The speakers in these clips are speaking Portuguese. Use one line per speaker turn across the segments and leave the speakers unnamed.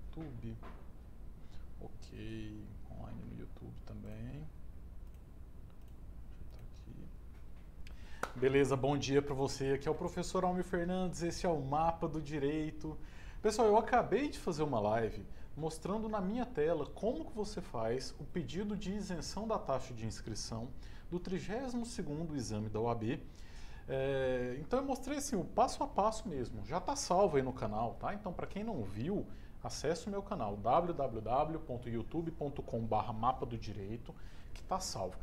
YouTube. Ok, online no YouTube também. Deixa eu aqui. Beleza, bom dia para você. Aqui é o professor Almir Fernandes, esse é o Mapa do Direito. Pessoal, eu acabei de fazer uma live mostrando na minha tela como que você faz o pedido de isenção da taxa de inscrição do 32º exame da OAB. Então eu mostrei assim, o passo a passo mesmo, já está salvo aí no canal, tá? Então para quem não viu, acesse o meu canal www.youtube.com/mapa do direito, que está salvo.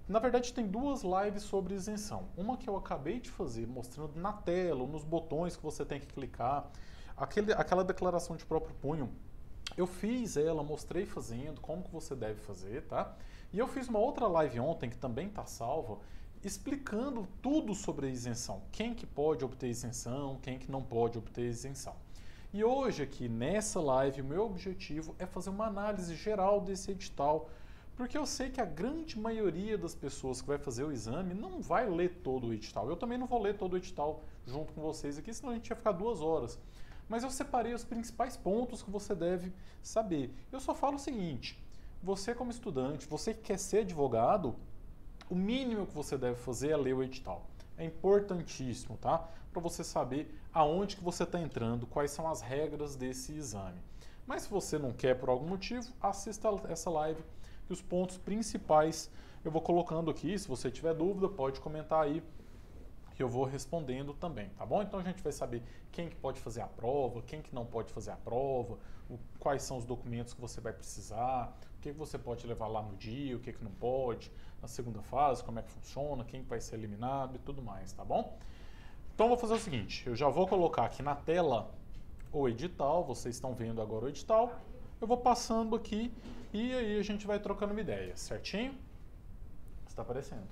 Na verdade tem duas lives sobre isenção, uma que eu acabei de fazer mostrando na tela, nos botões que você tem que clicar, aquela declaração de próprio punho. Eu fiz ela, mostrei fazendo, como que você deve fazer, tá? E eu fiz uma outra live ontem, que também está salva, explicando tudo sobre a isenção. Quem que pode obter isenção, quem que não pode obter isenção. E hoje aqui, nessa live, o meu objetivo é fazer uma análise geral desse edital, porque eu sei que a grande maioria das pessoas que vai fazer o exame não vai ler todo o edital. Eu também não vou ler todo o edital junto com vocês aqui, senão a gente ia ficar 2 horas. Mas eu separei os principais pontos que você deve saber. Eu só falo o seguinte, você como estudante, você que quer ser advogado, o mínimo que você deve fazer é ler o edital. É importantíssimo, tá? Para você saber aonde que você está entrando, quais são as regras desse exame. Mas se você não quer por algum motivo, assista essa live, que os pontos principais eu vou colocando aqui. Se você tiver dúvida, pode comentar aí, que eu vou respondendo também, tá bom? Então a gente vai saber quem que pode fazer a prova, quem que não pode fazer a prova, quais são os documentos que você vai precisar, o que você pode levar lá no dia, o que não pode, na segunda fase, como é que funciona, quem que vai ser eliminado e tudo mais, tá bom? Então eu vou fazer o seguinte, eu já vou colocar aqui na tela o edital, vocês estão vendo agora o edital, eu vou passando aqui e aí a gente vai trocando uma ideia, certinho? Está aparecendo.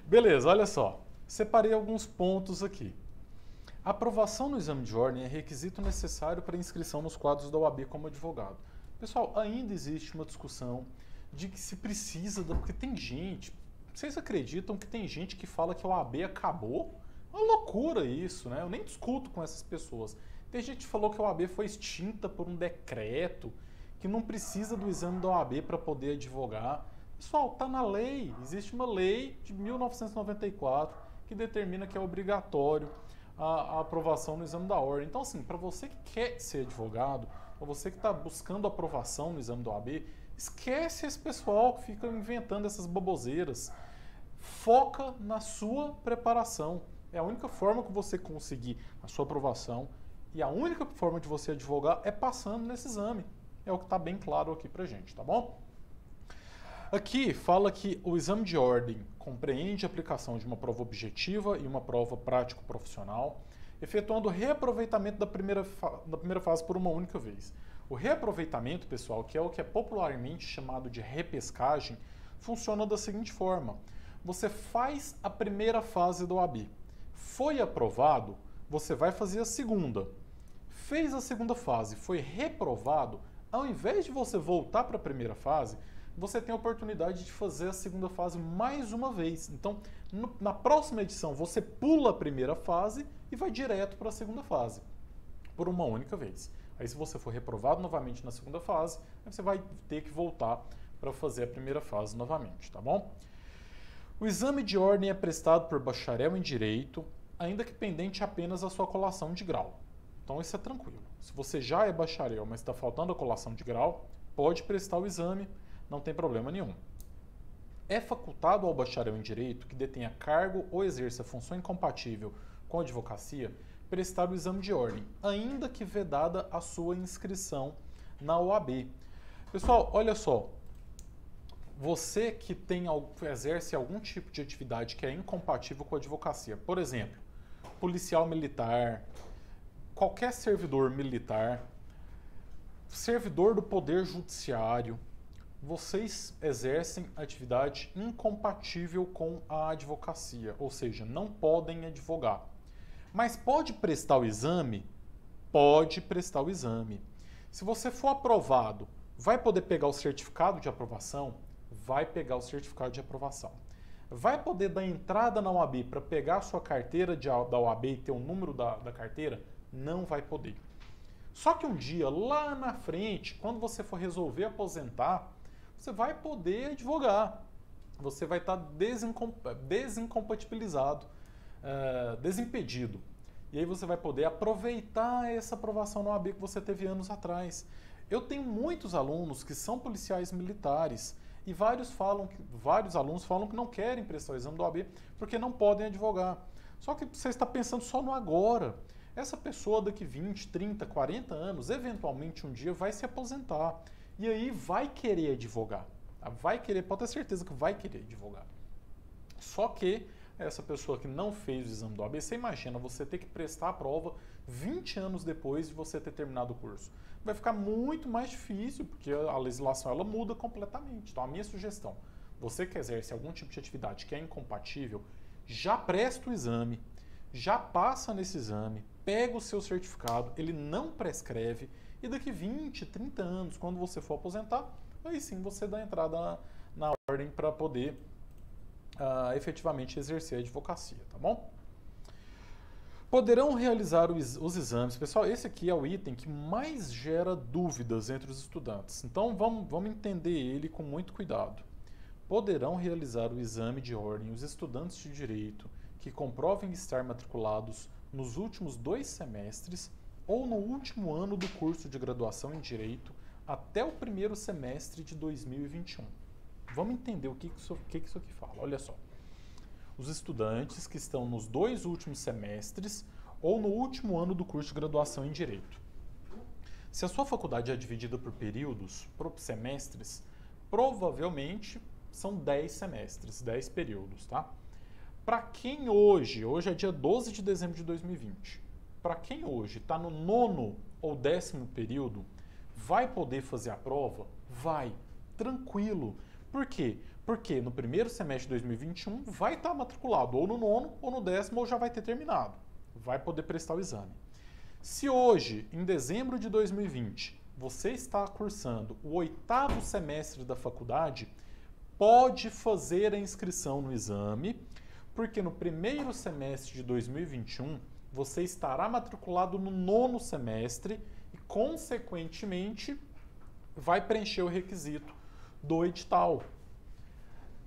Beleza, olha só, separei alguns pontos aqui. A aprovação no exame de ordem é requisito necessário para inscrição nos quadros da OAB como advogado. Pessoal, ainda existe uma discussão de que se precisa, porque tem gente, vocês acreditam que tem gente que fala que a OAB acabou? Uma loucura isso, né? Eu nem discuto com essas pessoas. Tem gente que falou que a OAB foi extinta por um decreto, que não precisa do exame da OAB para poder advogar. Pessoal, está na lei, existe uma lei de 1994 que determina que é obrigatório a aprovação no exame da ordem. Então, assim, para você que quer ser advogado, para você que está buscando aprovação no exame da OAB, esquece esse pessoal que fica inventando essas baboseiras. Foca na sua preparação. É a única forma que você conseguir a sua aprovação e a única forma de você advogar é passando nesse exame. É o que está bem claro aqui para gente, tá bom? Aqui fala que o exame de ordem compreende a aplicação de uma prova objetiva e uma prova prático-profissional, efetuando o reaproveitamento da primeira fase por uma única vez. O reaproveitamento, pessoal, que é o que é popularmente chamado de repescagem, funciona da seguinte forma. Você faz a primeira fase do OAB. Foi aprovado, você vai fazer a segunda. Fez a segunda fase, foi reprovado, ao invés de você voltar para a primeira fase, você tem a oportunidade de fazer a segunda fase mais uma vez. Então, na próxima edição, você pula a primeira fase e vai direto para a segunda fase, por uma única vez. Aí, se você for reprovado novamente na segunda fase, você vai ter que voltar para fazer a primeira fase novamente, tá bom? O exame de ordem é prestado por bacharel em Direito, ainda que pendente apenas a sua colação de grau. Então, isso é tranquilo. Se você já é bacharel, mas está faltando a colação de grau, pode prestar o exame, não tem problema nenhum. É facultado ao bacharel em Direito que detenha cargo ou exerça função incompatível com a advocacia prestar o exame de ordem, ainda que vedada a sua inscrição na OAB. Pessoal, olha só, você que exerce algum tipo de atividade que é incompatível com a advocacia, por exemplo, policial militar, qualquer servidor militar, servidor do Poder Judiciário, vocês exercem atividade incompatível com a advocacia, ou seja, não podem advogar. Mas pode prestar o exame? Pode prestar o exame. Se você for aprovado, vai poder pegar o certificado de aprovação? Vai pegar o certificado de aprovação. Vai poder dar entrada na OAB para pegar a sua carteira da OAB e ter o número da carteira? Não vai poder. Só que um dia, lá na frente, quando você for resolver aposentar, você vai poder advogar. Você vai estar desincompatibilizado, desimpedido. E aí você vai poder aproveitar essa aprovação na OAB que você teve anos atrás. Eu tenho muitos alunos que são policiais militares e vários alunos falam que não querem prestar o exame da OAB porque não podem advogar. Só que você está pensando só no agora. Essa pessoa daqui 20, 30, 40 anos, eventualmente um dia vai se aposentar. E aí vai querer advogar. Vai querer, pode ter certeza que vai querer advogar. Só que essa pessoa que não fez o exame do OAB, você imagina você ter que prestar a prova 20 anos depois de você ter terminado o curso. Vai ficar muito mais difícil, porque a legislação ela muda completamente. Então a minha sugestão, você que exerce algum tipo de atividade que é incompatível, já presta o exame, já passa nesse exame, pega o seu certificado, ele não prescreve, e daqui 20, 30 anos, quando você for aposentar, aí sim você dá entrada na ordem para poder efetivamente exercer a advocacia, tá bom? Poderão realizar os exames. Pessoal, esse aqui é o item que mais gera dúvidas entre os estudantes. Então, vamos entender ele com muito cuidado. Poderão realizar o exame de ordem os estudantes de direito que comprovem estar matriculados nos últimos 2 semestres ou no último ano do curso de graduação em direito até o primeiro semestre de 2021. Vamos entender o que isso aqui fala. Olha só. Os estudantes que estão nos 2 últimos semestres ou no último ano do curso de graduação em Direito. Se a sua faculdade é dividida por períodos, por semestres, provavelmente são 10 semestres, 10 períodos, tá? Para quem hoje é dia 12 de dezembro de 2020, para quem hoje está no 9º ou 10º período, vai poder fazer a prova? Vai, tranquilo. Por quê? Porque no primeiro semestre de 2021 vai estar matriculado ou no 9º ou no 10º ou já vai ter terminado. Vai poder prestar o exame. Se hoje, em dezembro de 2020, você está cursando o 8º semestre da faculdade, pode fazer a inscrição no exame, porque no primeiro semestre de 2021 você estará matriculado no 9º semestre e, consequentemente, vai preencher o requisito do edital.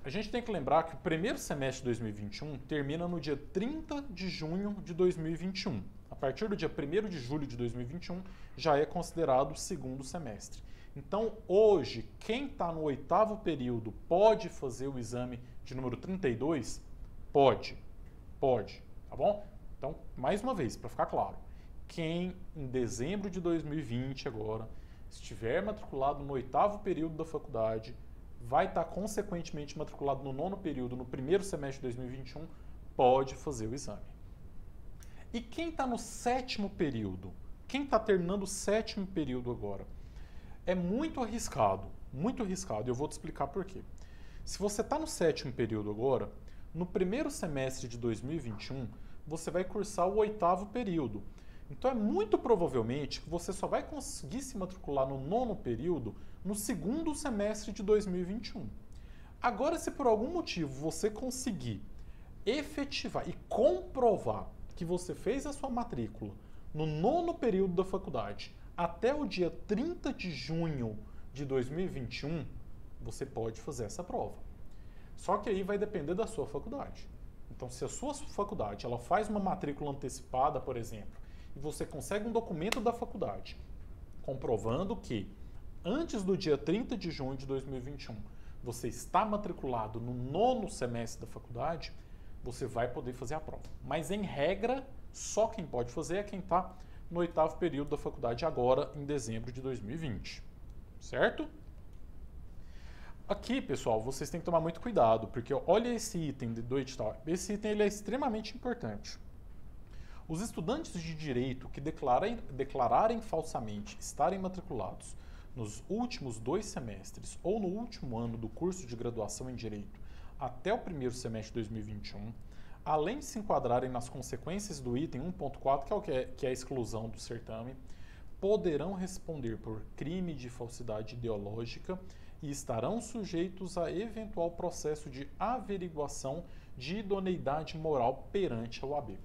A gente tem que lembrar que o primeiro semestre de 2021 termina no dia 30 de junho de 2021. A partir do dia 1º de julho de 2021 já é considerado o 2º semestre. Então, hoje, quem está no 8º período pode fazer o exame de número 32? Pode, tá bom? Então, mais uma vez, para ficar claro, quem em dezembro de 2020 agora estiver matriculado no 8º período da faculdade, vai estar consequentemente matriculado no 9º período no primeiro semestre de 2021, pode fazer o exame. E quem está no 7º período? Quem está terminando o 7º período agora? É muito arriscado, e eu vou te explicar por quê. Se você está no 7º período agora, no primeiro semestre de 2021, você vai cursar o 8º período. Então é muito provavelmente que você só vai conseguir se matricular no 9º período no 2º semestre de 2021. Agora, se por algum motivo você conseguir efetivar e comprovar que você fez a sua matrícula no 9º período da faculdade até o dia 30 de junho de 2021, você pode fazer essa prova. Só que aí vai depender da sua faculdade. Então, se a sua faculdade ela faz uma matrícula antecipada, por exemplo, e você consegue um documento da faculdade comprovando que antes do dia 30 de junho de 2021 você está matriculado no 9º semestre da faculdade, você vai poder fazer a prova. Mas, em regra, só quem pode fazer é quem está no 8º período da faculdade agora, em dezembro de 2020. Certo? Aqui, pessoal, vocês têm que tomar muito cuidado, porque olha esse item do edital. Esse item ele é extremamente importante. Os estudantes de direito que declararem falsamente estarem matriculados nos últimos 2 semestres ou no último ano do curso de graduação em direito até o primeiro semestre de 2021, além de se enquadrarem nas consequências do item 1.4, que é a exclusão do certame, poderão responder por crime de falsidade ideológica e estarão sujeitos a eventual processo de averiguação de idoneidade moral perante a OAB.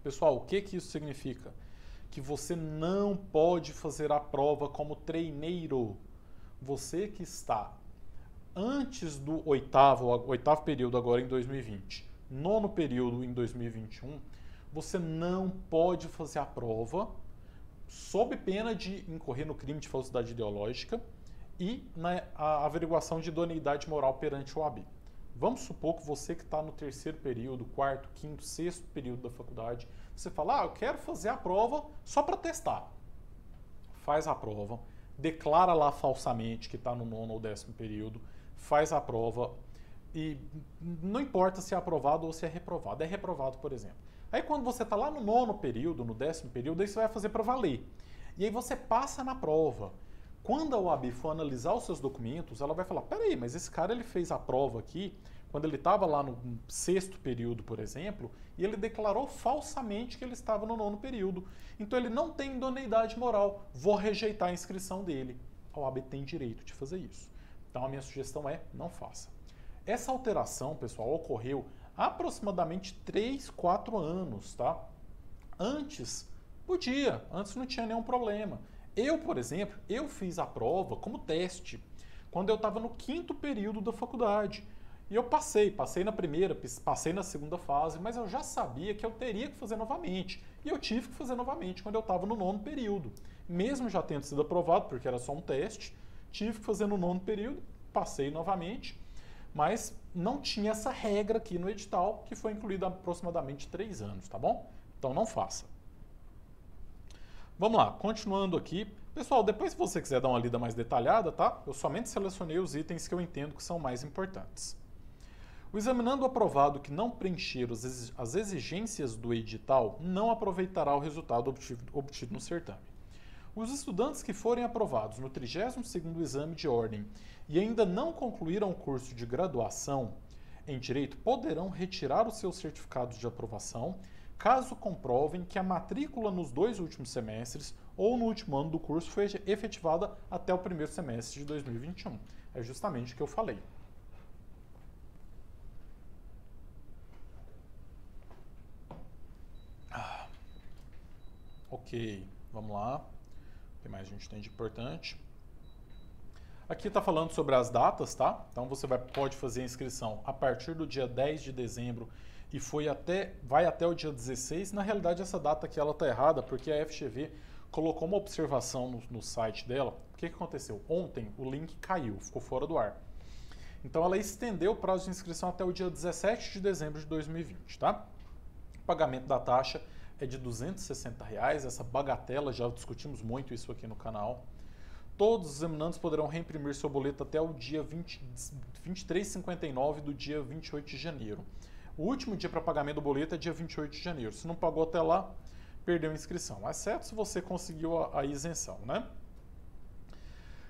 Pessoal, o que isso significa? que você não pode fazer a prova como treineiro. Você que está antes do oitavo período agora em 2020, nono período em 2021, você não pode fazer a prova sob pena de incorrer no crime de falsidade ideológica e na averiguação de idoneidade moral perante o OAB. Vamos supor que você que está no terceiro período, quarto, quinto, sexto período da faculdade, você fala, eu quero fazer a prova só para testar. Faz a prova, declara lá falsamente que está no nono ou décimo período, faz a prova e não importa se é aprovado ou se é reprovado. É reprovado, por exemplo. Aí quando você está lá no nono período, no décimo período, aí você vai fazer para valer. E aí você passa na prova. Quando a OAB for analisar os seus documentos, ela vai falar, peraí, mas esse cara ele fez a prova aqui, quando ele estava lá no sexto período, por exemplo, e ele declarou falsamente que ele estava no nono período. Então ele não tem idoneidade moral, vou rejeitar a inscrição dele. A OAB tem direito de fazer isso. Então a minha sugestão é, não faça. Essa alteração, pessoal, ocorreu há aproximadamente 3, 4 anos, tá? Antes, podia, antes não tinha nenhum problema. Eu, por exemplo, eu fiz a prova como teste, quando eu estava no quinto período da faculdade. E eu passei na primeira, passei na segunda fase, mas eu já sabia que eu teria que fazer novamente. E eu tive que fazer novamente quando eu estava no nono período. Mesmo já tendo sido aprovado, porque era só um teste, tive que fazer no nono período, passei novamente, mas não tinha essa regra aqui no edital, que foi incluída há aproximadamente 3 anos, tá bom? Então não faça. Vamos lá, continuando aqui. Pessoal, depois se você quiser dar uma lida mais detalhada, tá? Eu somente selecionei os itens que eu entendo que são mais importantes. O examinando aprovado que não preencher as exigências do edital não aproveitará o resultado obtido no certame. Os estudantes que forem aprovados no 32º exame de ordem e ainda não concluíram o curso de graduação em Direito poderão retirar os seus certificados de aprovação caso comprovem que a matrícula nos 2 últimos semestres ou no último ano do curso foi efetivada até o primeiro semestre de 2021. É justamente o que eu falei. Ok, vamos lá. O que mais a gente tem de importante? Aqui está falando sobre as datas, tá? Então você pode fazer a inscrição a partir do dia 10 de dezembro e vai até o dia 16. Na realidade, essa data aqui está errada, porque a FGV colocou uma observação no site dela. O que aconteceu? Ontem o link caiu, ficou fora do ar. Então ela estendeu o prazo de inscrição até o dia 17 de dezembro de 2020, tá? O pagamento da taxa é de R$ 260, essa bagatela, já discutimos muito isso aqui no canal. Todos os examinandos poderão reimprimir seu boleto até o dia 23h59 do dia 28 de janeiro. O último dia para pagamento do boleto é dia 28 de janeiro. Se não pagou até lá, perdeu a inscrição, exceto se você conseguiu a isenção, né?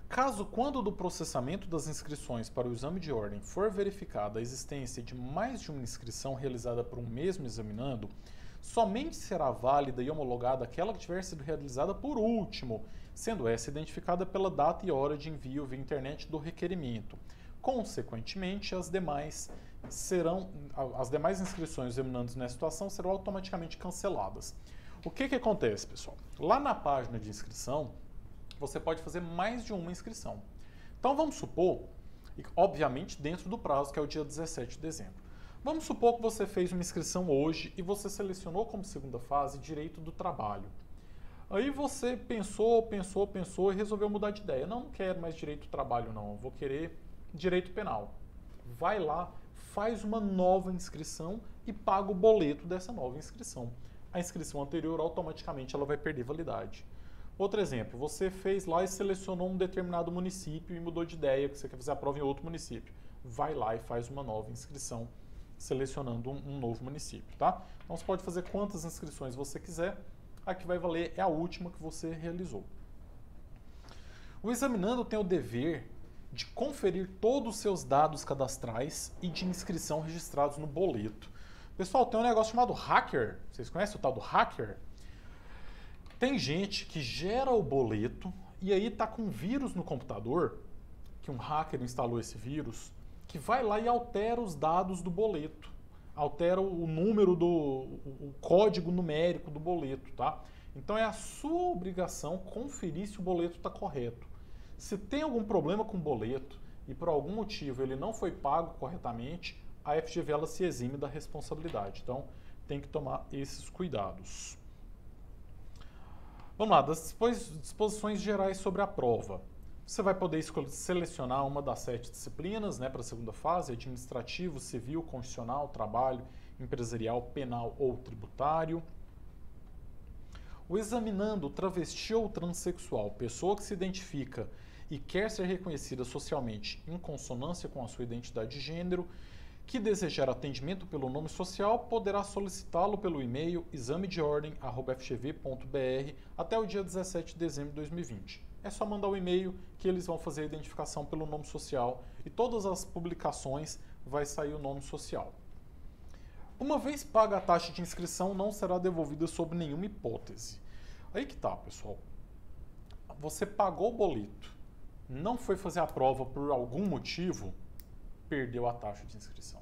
Caso, quando do processamento das inscrições para o exame de ordem for verificada a existência de mais de uma inscrição realizada por um mesmo examinando, somente será válida e homologada aquela que tiver sido realizada por último, sendo essa identificada pela data e hora de envio via internet do requerimento. Consequentemente, as demais inscrições dos examinandos nessa situação serão automaticamente canceladas. O que acontece, pessoal? Lá na página de inscrição, você pode fazer mais de uma inscrição. Então vamos supor, obviamente dentro do prazo que é o dia 17 de dezembro. Vamos supor que você fez uma inscrição hoje e você selecionou como segunda fase Direito do Trabalho. Aí você pensou e resolveu mudar de ideia. Não quero mais Direito do Trabalho não, vou querer Direito Penal. Vai lá, faz uma nova inscrição e paga o boleto dessa nova inscrição. A inscrição anterior automaticamente ela vai perder validade. Outro exemplo, você fez lá e selecionou um determinado município e mudou de ideia, que você quer fazer a prova em outro município. Vai lá e faz uma nova inscrição, selecionando um novo município, tá? Então você pode fazer quantas inscrições você quiser, a que vai valer é a última que você realizou. O examinando tem o dever de conferir todos os seus dados cadastrais e de inscrição registrados no boleto. Pessoal, tem um negócio chamado hacker, vocês conhecem o tal do hacker? Tem gente que gera o boleto e aí tá com um vírus no computador, que um hacker instalou esse vírus, que vai lá e altera os dados do boleto, altera o número o código numérico do boleto, tá? Então é a sua obrigação conferir se o boleto está correto. Se tem algum problema com o boleto e por algum motivo ele não foi pago corretamente, a FGV ela se exime da responsabilidade. Então tem que tomar esses cuidados. Vamos lá, das disposições gerais sobre a prova. Você vai poder selecionar uma das 7 disciplinas, né, para a segunda fase: administrativo, civil, constitucional, trabalho, empresarial, penal ou tributário. O examinando travesti ou transexual, pessoa que se identifica e quer ser reconhecida socialmente em consonância com a sua identidade de gênero, que desejar atendimento pelo nome social, poderá solicitá-lo pelo e-mail examedeordem@fgv.br até o dia 17 de dezembro de 2020. É só mandar o e-mail que eles vão fazer a identificação pelo nome social e todas as publicações vai sair o nome social. Uma vez paga a taxa de inscrição, não será devolvida sob nenhuma hipótese. Aí que tá, pessoal. Você pagou o boleto, não foi fazer a prova por algum motivo, perdeu a taxa de inscrição.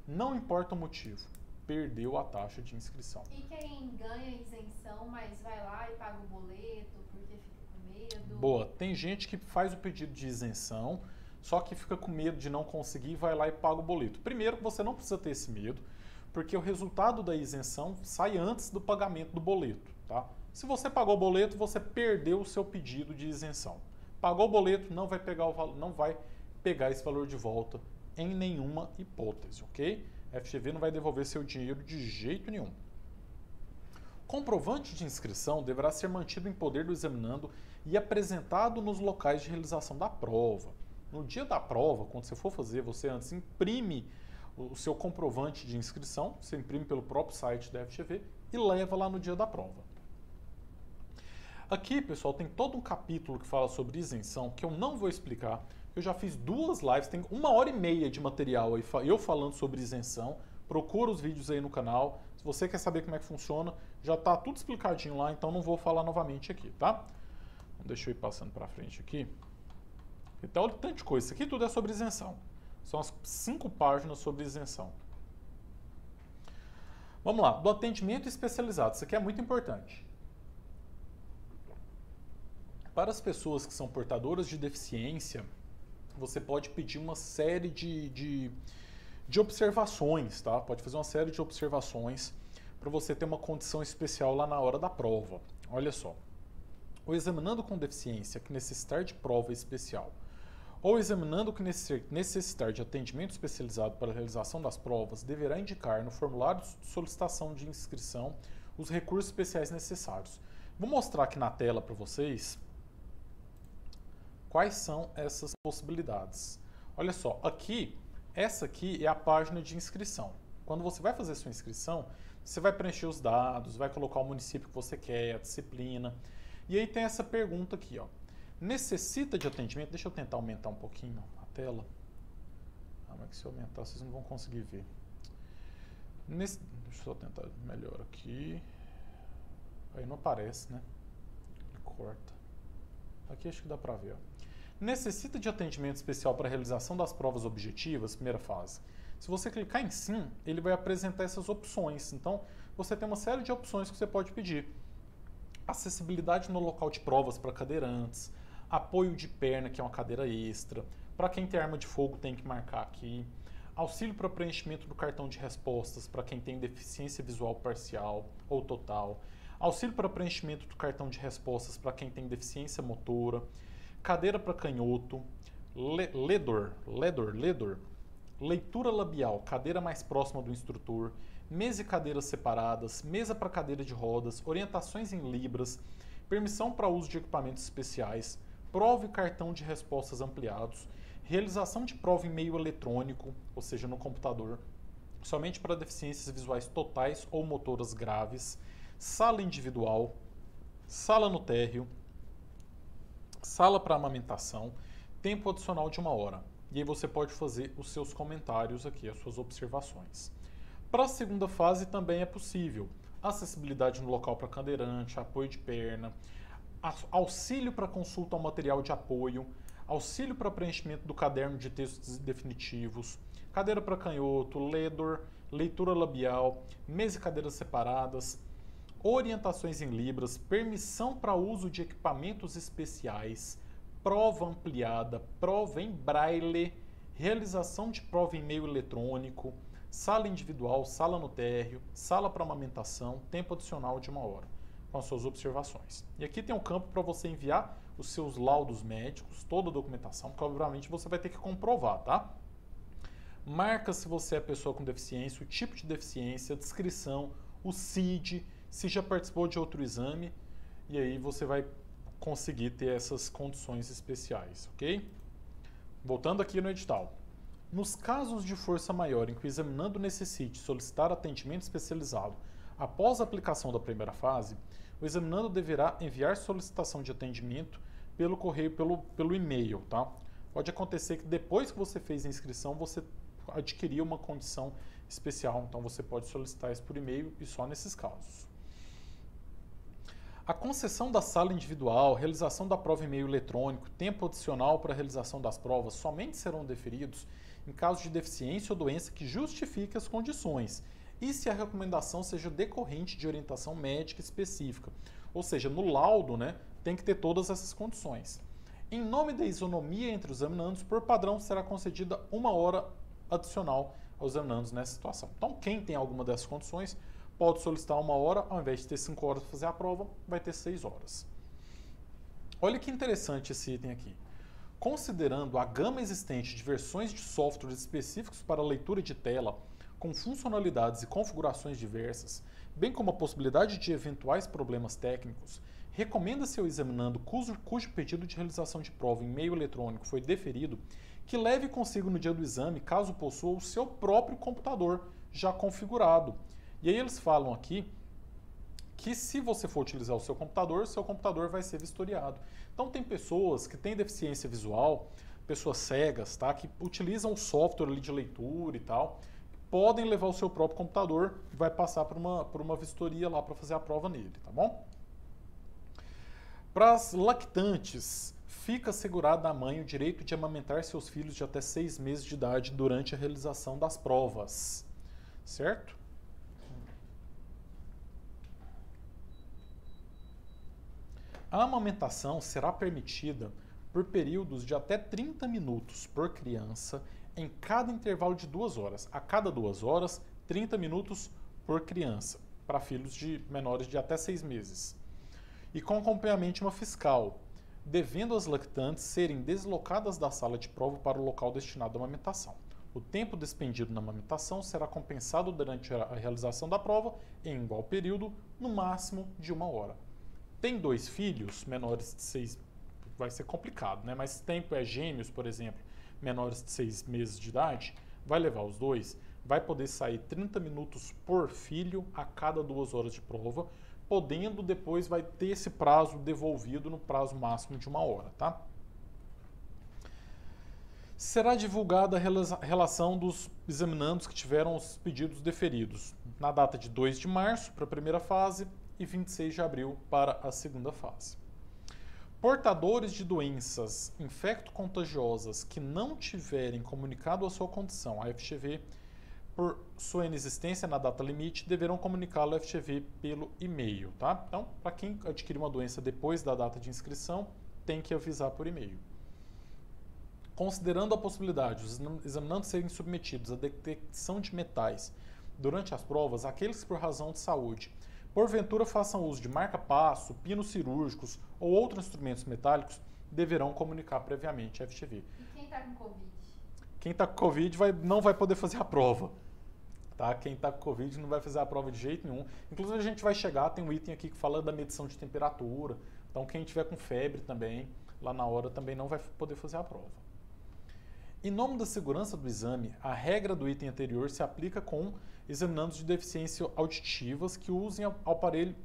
Não importa o motivo, perdeu a taxa de inscrição.
E quem ganha isenção, mas vai lá e paga o boleto porque fica com medo?
Boa, tem gente que faz o pedido de isenção, só que fica com medo de não conseguir, vai lá e paga o boleto. Primeiro, você não precisa ter esse medo, porque o resultado da isenção sai antes do pagamento do boleto, tá? Se você pagou o boleto, você perdeu o seu pedido de isenção. Pagou o boleto, não vai pegar esse valor de volta em nenhuma hipótese, ok? A FGV não vai devolver seu dinheiro de jeito nenhum. Comprovante de inscrição deverá ser mantido em poder do examinando e apresentado nos locais de realização da prova. No dia da prova, quando você for fazer, você antes imprime o seu comprovante de inscrição, você imprime pelo próprio site da FGV e leva lá no dia da prova. Aqui, pessoal, tem todo um capítulo que fala sobre isenção, que eu não vou explicar. Eu já fiz 2 lives, tem 1h30 de material aí, eu falando sobre isenção. Procura os vídeos aí no canal. Se você quer saber como é que funciona, já está tudo explicadinho lá, então não vou falar novamente aqui, tá? Então, deixa eu ir passando para frente aqui. Então, olha tanto de coisa. Isso aqui tudo é sobre isenção. São as 5 páginas sobre isenção. Vamos lá, do atendimento especializado. Isso aqui é muito importante. Para as pessoas que são portadoras de deficiência, você pode pedir uma série de observações, tá? Pode fazer uma série de observações para você ter uma condição especial lá na hora da prova. Olha só. O examinando com deficiência que necessitar de prova especial ou examinando que necessitar de atendimento especializado para a realização das provas, deverá indicar no formulário de solicitação de inscrição os recursos especiais necessários. Vou mostrar aqui na tela para vocês quais são essas possibilidades. Olha só, essa aqui é a página de inscrição. Quando você vai fazer sua inscrição, você vai preencher os dados, vai colocar o município que você quer, a disciplina. E aí tem essa pergunta aqui, ó. Necessita de atendimento? Deixa eu tentar aumentar um pouquinho a tela. Mas se eu aumentar, vocês não vão conseguir ver. Deixa eu só tentar melhor aqui. Aí não aparece, né? Ele corta. Aqui acho que dá pra ver, ó. Necessita de atendimento especial para a realização das provas objetivas, primeira fase. Se você clicar em sim, ele vai apresentar essas opções. Então, você tem uma série de opções que você pode pedir. Acessibilidade no local de provas para cadeirantes, apoio de perna, que é uma cadeira extra, para quem tem arma de fogo tem que marcar aqui, auxílio para preenchimento do cartão de respostas para quem tem deficiência visual parcial ou total, auxílio para preenchimento do cartão de respostas para quem tem deficiência motora, cadeira para canhoto, ledor, leitura labial, cadeira mais próxima do instrutor, mesa e cadeiras separadas, mesa para cadeira de rodas, orientações em libras, permissão para uso de equipamentos especiais, prova e cartão de respostas ampliados, realização de prova em meio eletrônico, ou seja, no computador, somente para deficiências visuais totais ou motoras graves, sala individual, sala no térreo, sala para amamentação, tempo adicional de 1 hora. E aí você pode fazer os seus comentários aqui, as suas observações. Para a segunda fase também é possível. Acessibilidade no local para cadeirante, apoio de perna, auxílio para consulta ao material de apoio, auxílio para preenchimento do caderno de textos definitivos, cadeira para canhoto, ledor, leitura labial, mesa e cadeiras separadas, orientações em libras, permissão para uso de equipamentos especiais, prova ampliada, prova em braille, realização de prova em meio eletrônico, sala individual, sala no térreo, sala para amamentação, tempo adicional de 1 hora, com as suas observações. E aqui tem um campo para você enviar os seus laudos médicos, toda a documentação, que obviamente você vai ter que comprovar, tá? Marca se você é pessoa com deficiência, o tipo de deficiência, a descrição, o CID, se já participou de outro exame, e aí você vai conseguir ter essas condições especiais, ok? Voltando aqui no edital. Nos casos de força maior em que o examinando necessite solicitar atendimento especializado após a aplicação da primeira fase, o examinando deverá enviar solicitação de atendimento pelo correio, pelo e-mail, tá? Pode acontecer que depois que você fez a inscrição, você adquiriu uma condição especial, então você pode solicitar isso por e-mail e só nesses casos. A concessão da sala individual, realização da prova em meio eletrônico, tempo adicional para a realização das provas somente serão deferidos em caso de deficiência ou doença que justifique as condições e se a recomendação seja decorrente de orientação médica específica. Ou seja, no laudo, né, tem que ter todas essas condições. Em nome da isonomia entre os examinandos, por padrão será concedida 1 hora adicional aos examinandos nessa situação. Então, quem tem alguma dessas condições pode solicitar 1 hora, ao invés de ter 5 horas para fazer a prova, vai ter 6 horas. Olha que interessante esse item aqui. Considerando a gama existente de versões de softwares específicos para leitura de tela, com funcionalidades e configurações diversas, bem como a possibilidade de eventuais problemas técnicos, recomenda-se ao examinando cujo pedido de realização de prova em meio eletrônico foi deferido, que leve consigo no dia do exame, caso possua, o seu próprio computador já configurado. E aí eles falam aqui que se você for utilizar o seu computador vai ser vistoriado. Então tem pessoas que têm deficiência visual, pessoas cegas, tá, que utilizam o software ali de leitura e tal, podem levar o seu próprio computador e vai passar por uma vistoria lá para fazer a prova nele, tá bom? Para as lactantes, fica assegurado à mãe o direito de amamentar seus filhos de até 6 meses de idade durante a realização das provas, certo? A amamentação será permitida por períodos de até 30 minutos por criança em cada intervalo de 2 horas. A cada 2 horas, 30 minutos por criança, para filhos de menores de até 6 meses. E com acompanhamento de uma fiscal, devendo as lactantes serem deslocadas da sala de prova para o local destinado à amamentação. O tempo despendido na amamentação será compensado durante a realização da prova em igual período, no máximo de 1 hora. Tem 2 filhos menores de 6, vai ser complicado, né? Mas tem gêmeos, por exemplo, menores de 6 meses de idade, vai levar os 2, vai poder sair 30 minutos por filho a cada 2 horas de prova, podendo depois vai ter esse prazo devolvido no prazo máximo de 1 hora, tá? Será divulgada a relação dos examinandos que tiveram os pedidos deferidos na data de 2 de março para a primeira fase e 26 de abril para a segunda fase. Portadores de doenças infecto-contagiosas que não tiverem comunicado a sua condição à FGV por sua inexistência na data limite, deverão comunicá-lo à FGV pelo e-mail, tá? Então, para quem adquirir uma doença depois da data de inscrição, tem que avisar por e-mail. Considerando a possibilidade dos examinandos serem submetidos à detecção de metais durante as provas, aqueles que por razão de saúde porventura façam uso de marca-passo, pinos cirúrgicos ou outros instrumentos metálicos, deverão comunicar previamente à FGV.
E quem está com Covid?
Quem está com Covid não vai poder fazer a prova. Tá? Quem está com Covid não vai fazer a prova de jeito nenhum. Inclusive a gente vai chegar, tem um item aqui que fala da medição de temperatura. Então quem tiver com febre também, lá na hora também não vai poder fazer a prova. Em nome da segurança do exame, a regra do item anterior se aplica com examinandos de deficiência auditivas que usem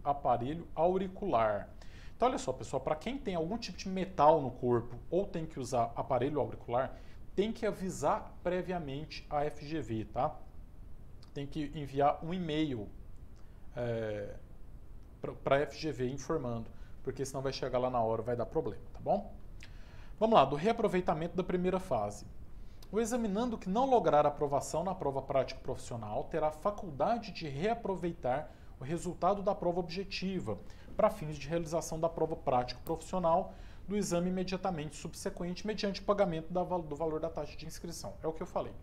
aparelho auricular. Então, olha só, pessoal, para quem tem algum tipo de metal no corpo ou tem que usar aparelho auricular, tem que avisar previamente a FGV, tá? Tem que enviar um e-mail para a FGV informando, porque senão vai chegar lá na hora, vai dar problema, tá bom? Vamos lá, do reaproveitamento da primeira fase. O examinando que não lograr aprovação na prova prática profissional terá faculdade de reaproveitar o resultado da prova objetiva, para fins de realização da prova prática profissional do exame imediatamente subsequente, mediante pagamento do valor da taxa de inscrição. É o que eu falei.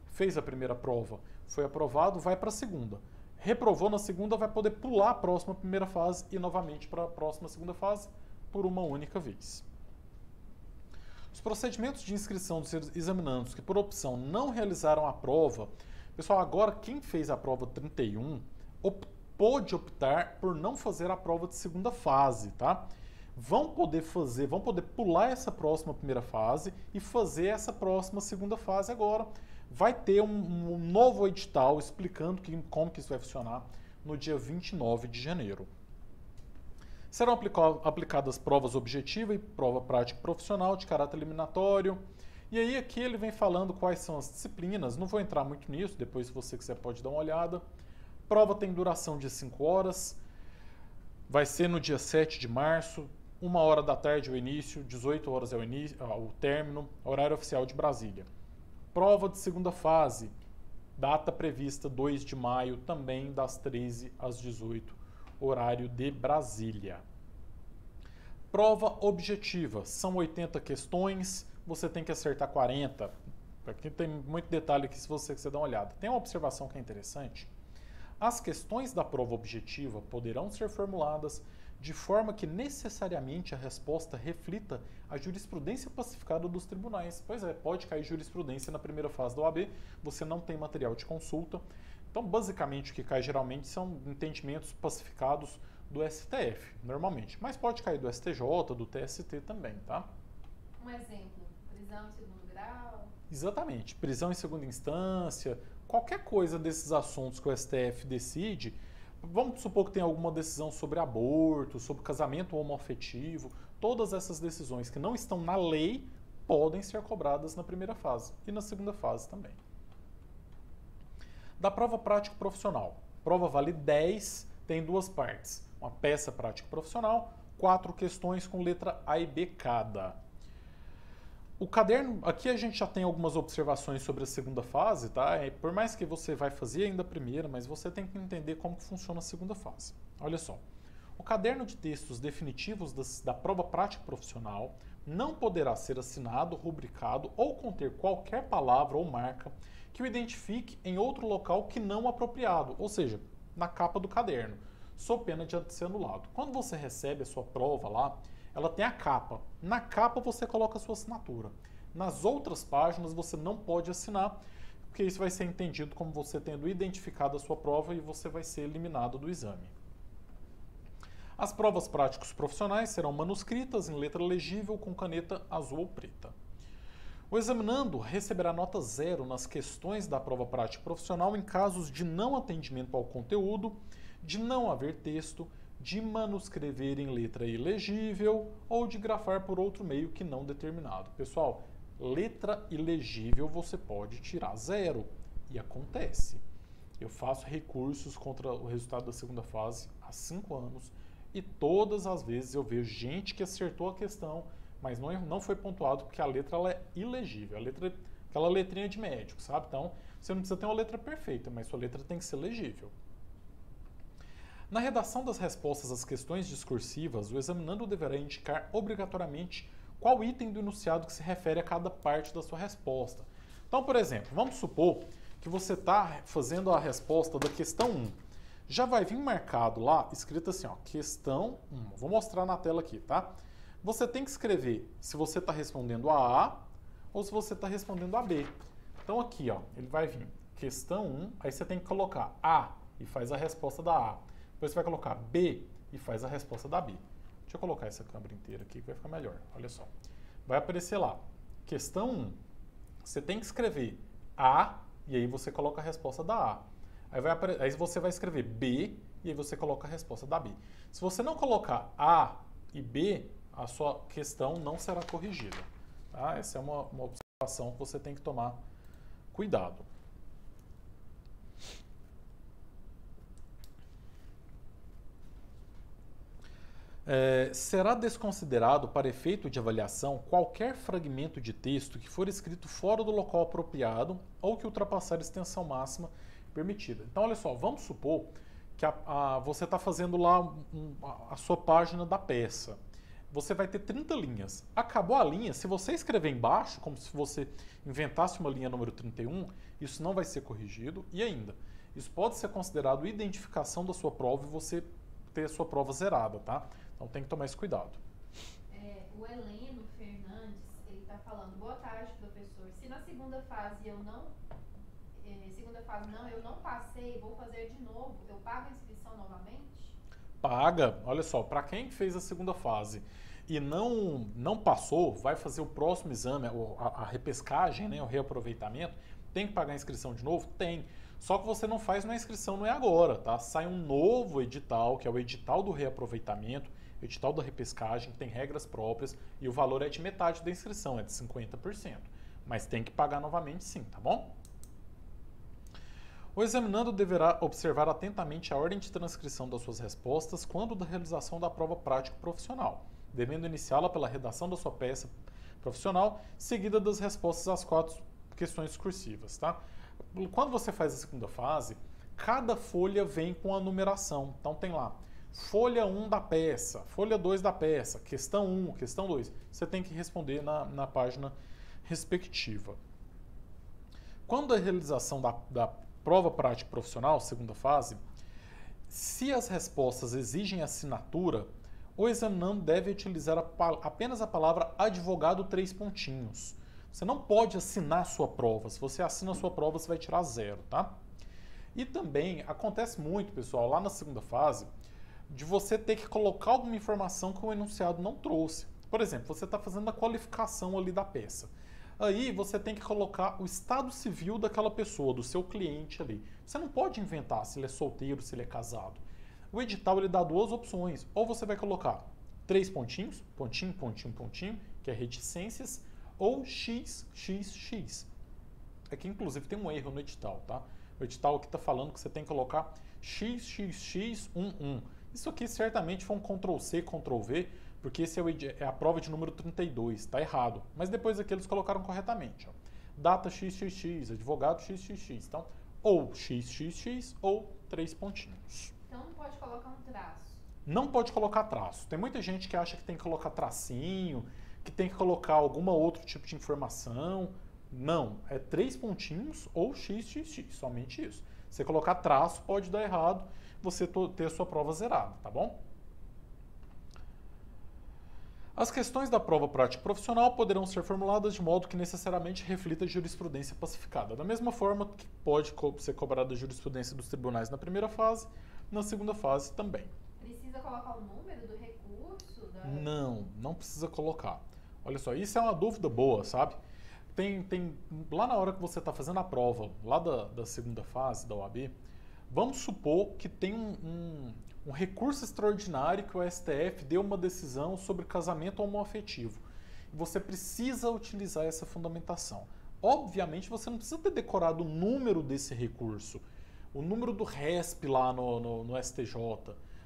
Fez a primeira prova, foi aprovado, vai para a segunda. Reprovou na segunda, vai poder pular a próxima primeira fase e novamente para a próxima segunda fase por uma única vez. Os procedimentos de inscrição dos examinandos que por opção não realizaram a prova, pessoal, agora quem fez a prova 31 pôde optar por não fazer a prova de segunda fase, tá? Vão poder pular essa próxima primeira fase e fazer essa próxima segunda fase agora. Vai ter um novo edital explicando como que isso vai funcionar no dia 29 de janeiro. Serão aplicadas provas objetiva e prova prática profissional de caráter eliminatório. E aí aqui ele vem falando quais são as disciplinas, não vou entrar muito nisso, depois se você quiser pode dar uma olhada. Prova tem duração de 5 horas, vai ser no dia 7 de março, 1 hora da tarde é o início, 18 horas é o término, horário oficial de Brasília. Prova de segunda fase, data prevista 2 de maio, também das 13 às 18, horário de Brasília. Prova objetiva, são 80 questões, você tem que acertar 40. Aqui tem muito detalhe aqui se você quiser dar uma olhada. Tem uma observação que é interessante. As questões da prova objetiva poderão ser formuladas de forma que necessariamente a resposta reflita a jurisprudência pacificada dos tribunais. Pois é, pode cair jurisprudência na primeira fase da OAB, você não tem material de consulta. Então, basicamente, o que cai geralmente são entendimentos pacificados do STF, normalmente. Mas pode cair do STJ, do TST também, tá?
Um exemplo, prisão em segundo grau?
Exatamente, prisão em segunda instância, qualquer coisa desses assuntos que o STF decide. Vamos supor que tem alguma decisão sobre aborto, sobre casamento homoafetivo. Todas essas decisões que não estão na lei podem ser cobradas na primeira fase e na segunda fase também. Da prova prática profissional. Prova vale 10, tem 2 partes. Uma peça prática profissional, 4 questões com letra A e B cada. O caderno, aqui a gente já tem algumas observações sobre a segunda fase, tá? Por mais que você vai fazer ainda a primeira, mas você tem que entender como que funciona a segunda fase. Olha só, o caderno de textos definitivos da prova prática profissional não poderá ser assinado, rubricado ou conter qualquer palavra ou marca que o identifique em outro local que não apropriado, ou seja, na capa do caderno, sob pena de ser anulado. Quando você recebe a sua prova lá, ela tem a capa. Na capa você coloca a sua assinatura. Nas outras páginas você não pode assinar, porque isso vai ser entendido como você tendo identificado a sua prova e você vai ser eliminado do exame. As provas práticas profissionais serão manuscritas em letra legível com caneta azul ou preta. O examinando receberá nota 0 nas questões da prova prática profissional em casos de não atendimento ao conteúdo, de não haver texto, de manuscrever em letra ilegível ou de grafar por outro meio que não determinado. Pessoal, letra ilegível você pode tirar 0 e acontece. Eu faço recursos contra o resultado da segunda fase há 5 anos e todas as vezes eu vejo gente que acertou a questão, mas não foi pontuado porque a letra ela é ilegível. A letra, aquela letrinha de médico, sabe? Então, você não precisa ter uma letra perfeita, mas sua letra tem que ser legível. Na redação das respostas às questões discursivas, o examinando deverá indicar obrigatoriamente qual item do enunciado que se refere a cada parte da sua resposta. Então, por exemplo, vamos supor que você está fazendo a resposta da questão 1. Já vai vir marcado lá, escrito assim, ó, questão 1. Vou mostrar na tela aqui, tá? Você tem que escrever se você está respondendo a A ou se você está respondendo a B. Então aqui, ó, ele vai vir questão 1, aí você tem que colocar A e faz a resposta da A. Depois você vai colocar B e faz a resposta da B. Deixa eu colocar essa câmera inteira aqui que vai ficar melhor. Olha só. Vai aparecer lá. Questão 1. Você tem que escrever A e aí você coloca a resposta da A. Aí você vai escrever B e aí você coloca a resposta da B. Se você não colocar A e B, a sua questão não será corrigida. Tá? Essa é uma observação que você tem que tomar cuidado. Será desconsiderado para efeito de avaliação qualquer fragmento de texto que for escrito fora do local apropriado ou que ultrapassar a extensão máxima permitida. Então, olha só, vamos supor que você está fazendo lá a sua página da peça. Você vai ter 30 linhas. Acabou a linha, se você escrever embaixo, como se você inventasse uma linha número 31, isso não vai ser corrigido. E ainda, isso pode ser considerado identificação da sua prova e você ter a sua prova zerada, tá? Então tem que tomar esse cuidado.
O Heleno Fernandes, ele está falando, boa tarde, professor. Se na segunda fase eu não passei, vou fazer de novo, eu pago a inscrição novamente?
Paga, olha só, para quem fez a segunda fase e não passou, vai fazer o próximo exame, a repescagem, né, o reaproveitamento, tem que pagar a inscrição de novo? Tem. Só que você não faz na inscrição, não é agora, tá? Sai um novo edital, que é o edital do reaproveitamento, edital da repescagem, tem regras próprias e o valor é de metade da inscrição, é de 50%. Mas tem que pagar novamente sim, tá bom? O examinando deverá observar atentamente a ordem de transcrição das suas respostas quando da realização da prova prática profissional, devendo iniciá-la pela redação da sua peça profissional, seguida das respostas às 4 questões discursivas, tá? Quando você faz a segunda fase, cada folha vem com a numeração. Então tem lá, folha 1 da peça, folha 2 da peça, questão 1, questão 2. Você tem que responder na página respectiva. Quando a realização da prova prática profissional, segunda fase, se as respostas exigem assinatura, o examinando deve utilizar apenas a palavra advogado 3 pontinhos. Você não pode assinar a sua prova. Se você assina a sua prova, você vai tirar 0, tá? E também acontece muito, pessoal, lá na segunda fase, de você ter que colocar alguma informação que o enunciado não trouxe. Por exemplo, você está fazendo a qualificação ali da peça. Aí você tem que colocar o estado civil daquela pessoa, do seu cliente ali. Você não pode inventar se ele é solteiro, se ele é casado. O edital ele dá 2 opções. Ou você vai colocar 3 pontinhos, pontinho, pontinho, pontinho, que é reticências, ou XXX. Aqui, inclusive, tem um erro no edital, tá? O edital aqui está falando que você tem que colocar XXX11. Isso aqui certamente foi um Ctrl+C, Ctrl+V, porque esse é a prova de número 32, está errado. Mas depois aqui eles colocaram corretamente. Ó. Data XXX, advogado XXX. Então, ou XXX ou 3 pontinhos.
Então não pode colocar um traço?
Não pode colocar traço. Tem muita gente que acha que tem que colocar tracinho, que tem que colocar algum outro tipo de informação. Não, é 3 pontinhos ou XXX, somente isso. Se colocar traço, pode dar errado, você ter a sua prova zerada, tá bom? As questões da prova prática profissional poderão ser formuladas de modo que necessariamente reflita a jurisprudência pacificada. Da mesma forma que pode ser cobrada a jurisprudência dos tribunais na primeira fase, na segunda fase também.
Precisa colocar o número do recurso?
Não precisa colocar. Olha só, isso é uma dúvida boa, sabe? Lá na hora que você está fazendo a prova, lá da segunda fase da OAB, vamos supor que tem um recurso extraordinário que o STF deu uma decisão sobre casamento homoafetivo. E você precisa utilizar essa fundamentação. Obviamente, você não precisa ter decorado o número desse recurso, o número do RESP lá no STJ,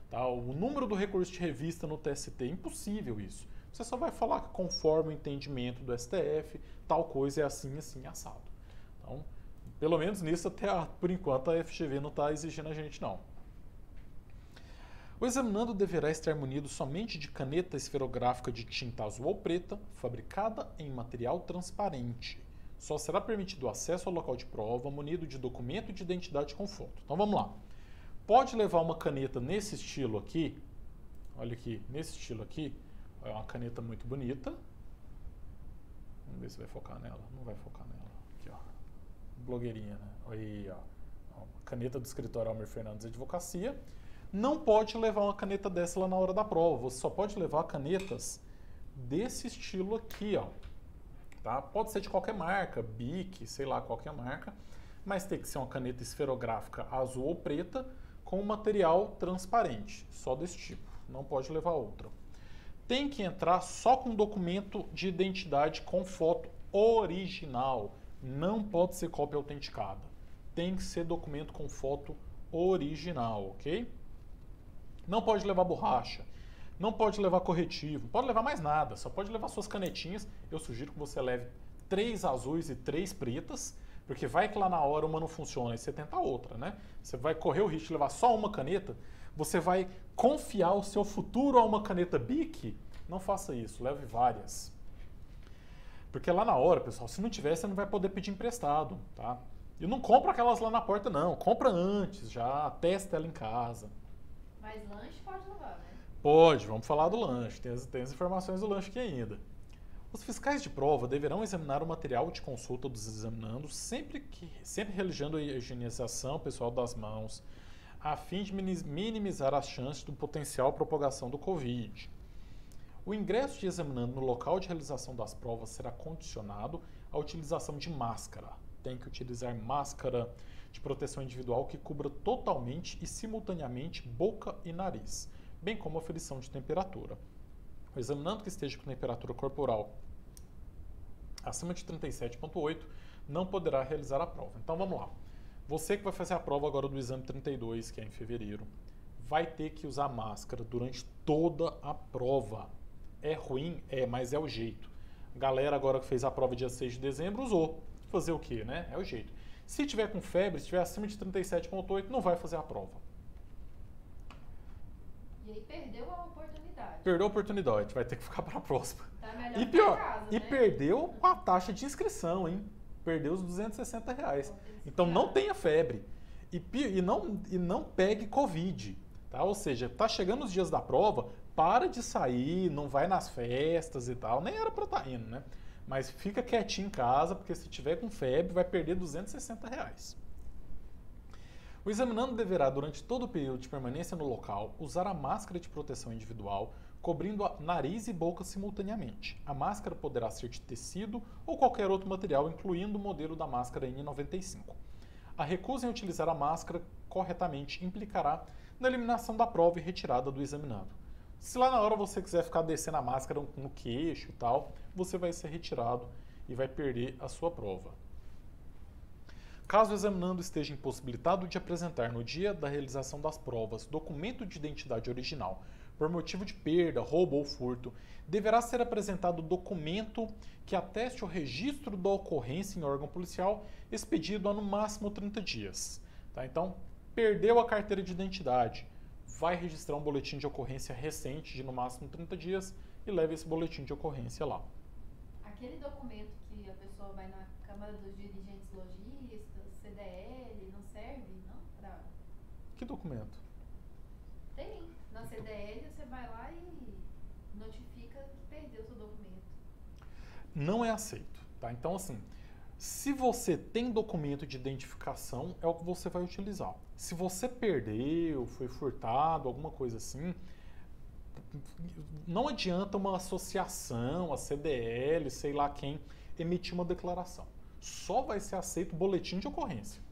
tá? O número do recurso de revista no TST. Impossível isso. Você só vai falar que conforme o entendimento do STF, tal coisa é assim, assim, assado. Então, pelo menos nisso, por enquanto, a FGV não está exigindo a gente, não. O examinando deverá estar munido somente de caneta esferográfica de tinta azul ou preta, fabricada em material transparente. Só será permitido acesso ao local de prova munido de documento de identidade com foto. Então vamos lá. Pode levar uma caneta nesse estilo aqui. Olha aqui, nesse estilo aqui. É uma caneta muito bonita. Vamos ver se vai focar nela. Não vai focar nela. Aqui, ó. Blogueirinha, né? Aí, ó. Caneta do escritório Almir Fernandes Advocacia. Não pode levar uma caneta dessa lá na hora da prova. Você só pode levar canetas desse estilo aqui, ó. Tá? Pode ser de qualquer marca, Bic, sei lá, qualquer marca. Mas tem que ser uma caneta esferográfica azul ou preta com material transparente. Só desse tipo. Não pode levar outra. Tem que entrar só com documento de identidade com foto original. Não pode ser cópia autenticada. Tem que ser documento com foto original, ok? Não pode levar borracha, não pode levar corretivo, não pode levar mais nada, só pode levar suas canetinhas. Eu sugiro que você leve 3 azuis e 3 pretas, Porque vai que lá na hora uma não funciona e você tenta outra, né? Você vai correr o risco de levar só uma caneta, você vai confiar o seu futuro a uma caneta Bic? Não faça isso, leve várias. Porque lá na hora, pessoal, se não tiver, você não vai poder pedir emprestado, tá? E não compra aquelas lá na porta, não. Compra antes, já testa ela em casa.
Mas lanche pode levar, né?
Pode, vamos falar do lanche. Tem as informações do lanche aqui ainda. Os fiscais de prova deverão examinar o material de consulta dos examinandos sempre realizando a higienização pessoal das mãos, a fim de minimizar as chances de potencial propagação do Covid. O ingresso de examinando no local de realização das provas será condicionado à utilização de máscara. Tem que utilizar máscara de proteção individual que cubra totalmente e simultaneamente boca e nariz, bem como aferição de temperatura. O examinando que esteja com temperatura corporal acima de 37,8 não poderá realizar a prova. Então vamos lá. Você que vai fazer a prova agora do exame 32, que é em fevereiro, vai ter que usar máscara durante toda a prova. É ruim? É, mas é o jeito. A galera agora que fez a prova dia 6 de dezembro usou. Fazer o quê, né? É o jeito. Se tiver com febre, se tiver acima de 37,8, não vai fazer a prova.
E aí perdeu a oportunidade.
Perdeu a oportunidade, vai ter que ficar para a próxima.
Tá melhor
E pior,
pra casa,
e
né?
perdeu a taxa de inscrição, hein? Perdeu os R$ 260. Então não tenha febre. E não pegue Covid. Tá? Ou seja, tá chegando os dias da prova, para de sair, não vai nas festas e tal. Nem era para estar indo, né? Mas fica quietinho em casa, porque se tiver com febre, vai perder R$ 260. O examinando deverá, durante todo o período de permanência no local, usar a máscara de proteção individual, cobrindo nariz e boca simultaneamente. A máscara poderá ser de tecido ou qualquer outro material, incluindo o modelo da máscara N95. A recusa em utilizar a máscara corretamente implicará na eliminação da prova e retirada do examinando. Se lá na hora você quiser ficar descendo a máscara no queixo e tal, você vai ser retirado e vai perder a sua prova. Caso o examinando esteja impossibilitado de apresentar no dia da realização das provas documento de identidade original por motivo de perda, roubo ou furto, deverá ser apresentado documento que ateste o registro da ocorrência em órgão policial expedido há no máximo 30 dias. Tá? Então, perdeu a carteira de identidade, vai registrar um boletim de ocorrência recente de no máximo 30 dias e leva esse boletim de ocorrência lá.
Aquele documento que a pessoa vai na Câmara dos Dirigentes Lojistas, CDL, não serve, não? Pra...
Que documento?
Tem. Na CDL você vai lá e notifica que perdeu o seu documento.
Não é aceito, tá? Então, assim, se você tem documento de identificação, é o que você vai utilizar. Se você perdeu, foi furtado, alguma coisa assim, não adianta uma associação, a CDL, sei lá quem, emitir uma declaração. Só vai ser aceito boletim de ocorrência.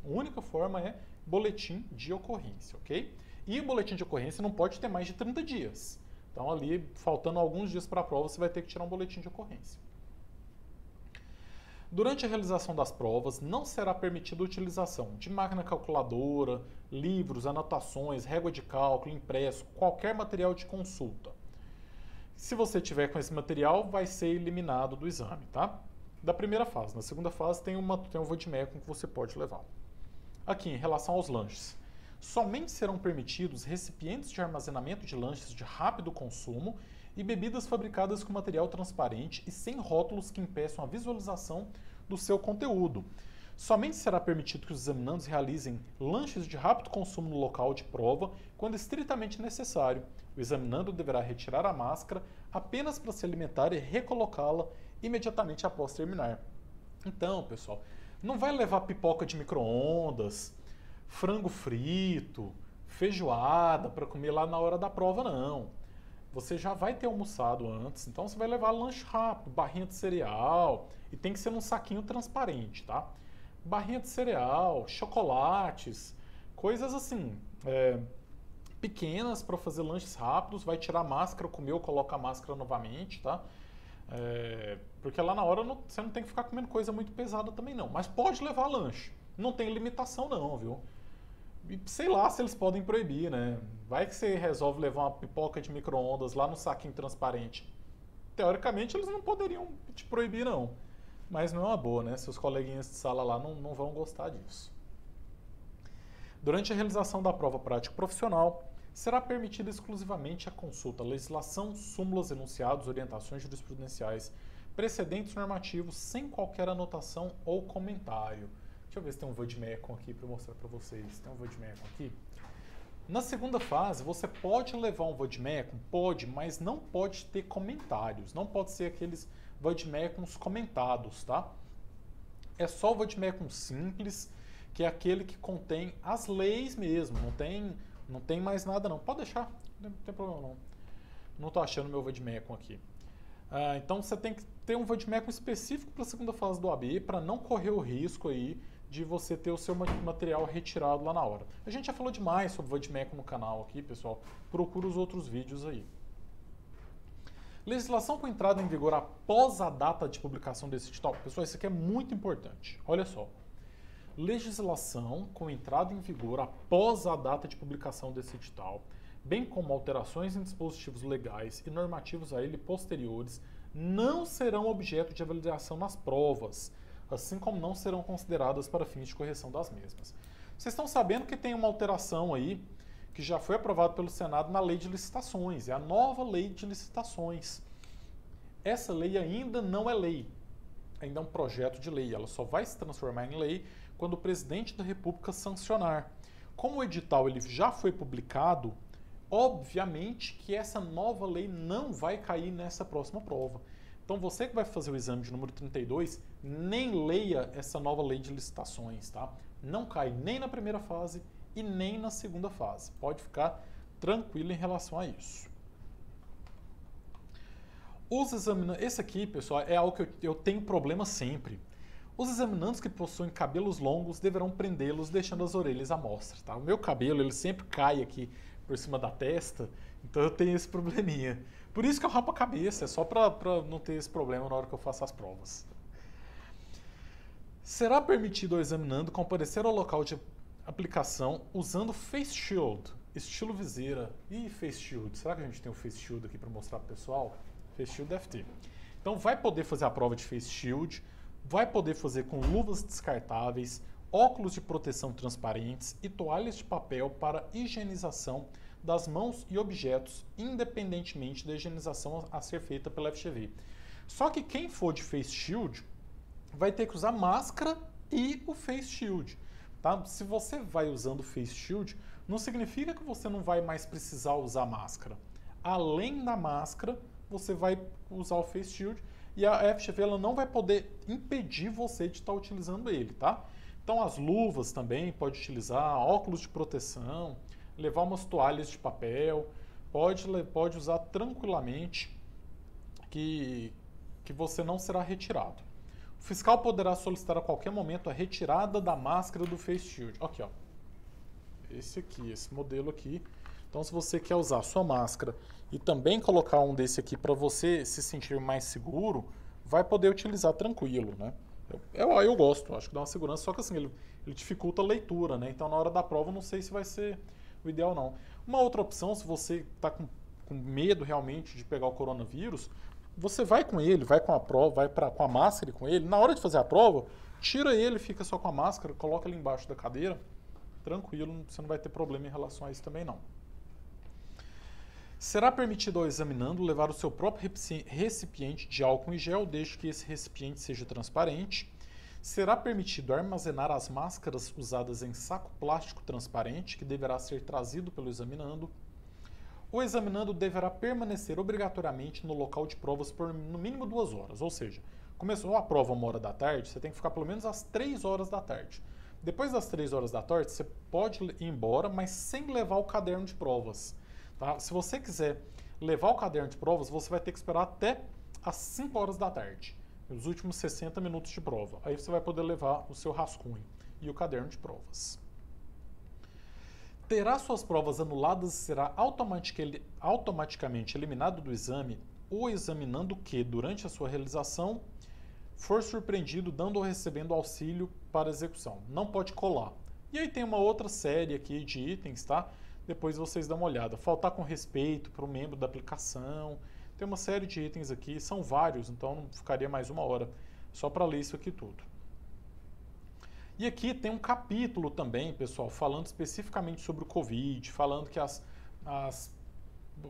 A única forma é boletim de ocorrência, ok? E o boletim de ocorrência não pode ter mais de 30 dias. Então, ali, faltando alguns dias para a prova, você vai ter que tirar um boletim de ocorrência. Durante a realização das provas, não será permitida a utilização de máquina calculadora, livros, anotações, régua de cálculo, impresso, qualquer material de consulta. Se você tiver com esse material, vai ser eliminado do exame, tá? Da primeira fase. Na segunda fase, tem um vademecum que você pode levar. Aqui, em relação aos lanches. Somente serão permitidos recipientes de armazenamento de lanches de rápido consumo e bebidas fabricadas com material transparente e sem rótulos que impeçam a visualização do seu conteúdo. Somente será permitido que os examinandos realizem lanches de rápido consumo no local de prova quando estritamente necessário. O examinando deverá retirar a máscara apenas para se alimentar e recolocá-la imediatamente após terminar. Então, pessoal, não vai levar pipoca de micro-ondas, frango frito, feijoada para comer lá na hora da prova, não. Você já vai ter almoçado antes, então você vai levar lanche rápido, barrinha de cereal, e tem que ser num saquinho transparente, tá? Barrinha de cereal, chocolates, coisas assim, pequenas para fazer lanches rápidos, vai tirar a máscara, comeu, coloca a máscara novamente, tá? Porque lá na hora você não tem que ficar comendo coisa muito pesada também não, mas pode levar lanche, não tem limitação não, viu? E sei lá se eles podem proibir, né? Vai que você resolve levar uma pipoca de micro-ondas lá no saquinho transparente. Teoricamente, eles não poderiam te proibir, não. Mas não é uma boa, né? Seus coleguinhas de sala lá não vão gostar disso. Durante a realização da prova prática profissional, será permitida exclusivamente a consulta à legislação, súmulas, enunciados, orientações jurisprudenciais, precedentes normativos, sem qualquer anotação ou comentário. Deixa eu ver se tem um vademecum aqui para mostrar para vocês. Tem um vademecum aqui? Na segunda fase, você pode levar um vademecum? Pode, mas não pode ter comentários. Não pode ser aqueles vademecums comentados, tá? É só o vademecum simples, que é aquele que contém as leis mesmo. Não tem mais nada não. Pode deixar, não tem problema não. Não estou achando meu vademecum aqui. Então você tem que ter um vademecum específico para a segunda fase do OAB para não correr o risco aí de você ter o seu material retirado lá na hora. A gente já falou demais sobre vademecum no canal aqui, pessoal. Procura os outros vídeos aí. Legislação com entrada em vigor após a data de publicação desse edital. Pessoal, isso aqui é muito importante. Olha só. Legislação com entrada em vigor após a data de publicação desse edital, bem como alterações em dispositivos legais e normativos a ele posteriores, não serão objeto de avaliação nas provas, assim como não serão consideradas para fins de correção das mesmas. Vocês estão sabendo que tem uma alteração aí que já foi aprovada pelo Senado na lei de licitações, é a nova lei de licitações. Essa lei ainda não é lei, ainda é um projeto de lei, ela só vai se transformar em lei quando o presidente da República sancionar. Como o edital ele já foi publicado, obviamente que essa nova lei não vai cair nessa próxima prova. Então você que vai fazer o exame de número 32, nem leia essa nova lei de licitações, tá? Não cai nem na primeira fase e nem na segunda fase. Pode ficar tranquilo em relação a isso. Os examinantes, esse aqui, pessoal, é algo que eu tenho problema sempre. Os examinandos que possuem cabelos longos deverão prendê-los deixando as orelhas à mostra, tá? O meu cabelo, ele sempre cai aqui por cima da testa, então eu tenho esse probleminha. Por isso que eu rapo a cabeça, é só para não ter esse problema na hora que eu faço as provas. Será permitido ao examinando comparecer ao local de aplicação usando face shield, estilo viseira. E face shield, será que a gente tem o face shield aqui para mostrar para o pessoal? Face shield deve ter. Então vai poder fazer a prova de face shield, vai poder fazer com luvas descartáveis, óculos de proteção transparentes e toalhas de papel para higienização das mãos e objetos, independentemente da higienização a ser feita pela FGV. Só que quem for de face shield vai ter que usar máscara e o face shield. Tá? Se você vai usando o face shield, não significa que você não vai mais precisar usar máscara. Além da máscara, você vai usar o face shield e a FGV ela não vai poder impedir você de estar utilizando ele, tá? Então as luvas também pode utilizar, óculos de proteção, levar umas toalhas de papel, pode usar tranquilamente que você não será retirado. O fiscal poderá solicitar a qualquer momento a retirada da máscara do face shield. Aqui, ó. Esse modelo aqui. Então, se você quer usar a sua máscara e também colocar um desse aqui para você se sentir mais seguro, vai poder utilizar tranquilo, né? Eu gosto, acho que dá uma segurança, só que assim, ele dificulta a leitura, né? Então, na hora da prova, não sei se vai ser o ideal, não. Uma outra opção, se você está com medo realmente de pegar o coronavírus, você vai com ele, vai com a prova, com a máscara com ele. Na hora de fazer a prova, tira ele, fica só com a máscara, coloca ele embaixo da cadeira, tranquilo, você não vai ter problema em relação a isso também, não. Será permitido ao examinando levar o seu próprio recipiente de álcool em gel, desde que esse recipiente seja transparente. Será permitido armazenar as máscaras usadas em saco plástico transparente, que deverá ser trazido pelo examinando. O examinando deverá permanecer obrigatoriamente no local de provas por no mínimo 2 horas, ou seja, começou a prova 13h, você tem que ficar pelo menos às 15h. Depois das 15h, você pode ir embora, mas sem levar o caderno de provas. Tá? Se você quiser levar o caderno de provas, você vai ter que esperar até às 5h, os últimos 60 minutos de prova. Aí você vai poder levar o seu rascunho e o caderno de provas. Terá suas provas anuladas e será automaticamente eliminado do exame o examinando que, durante a sua realização, for surpreendido dando ou recebendo auxílio para execução. Não pode colar. E aí tem uma outra série aqui de itens, tá? Depois vocês dão uma olhada. Faltar com respeito para o membro da aplicação. Tem uma série de itens aqui, são vários, então não ficaria mais 1 hora Só para ler isso aqui tudo. E aqui tem um capítulo também, pessoal, falando especificamente sobre o Covid, falando que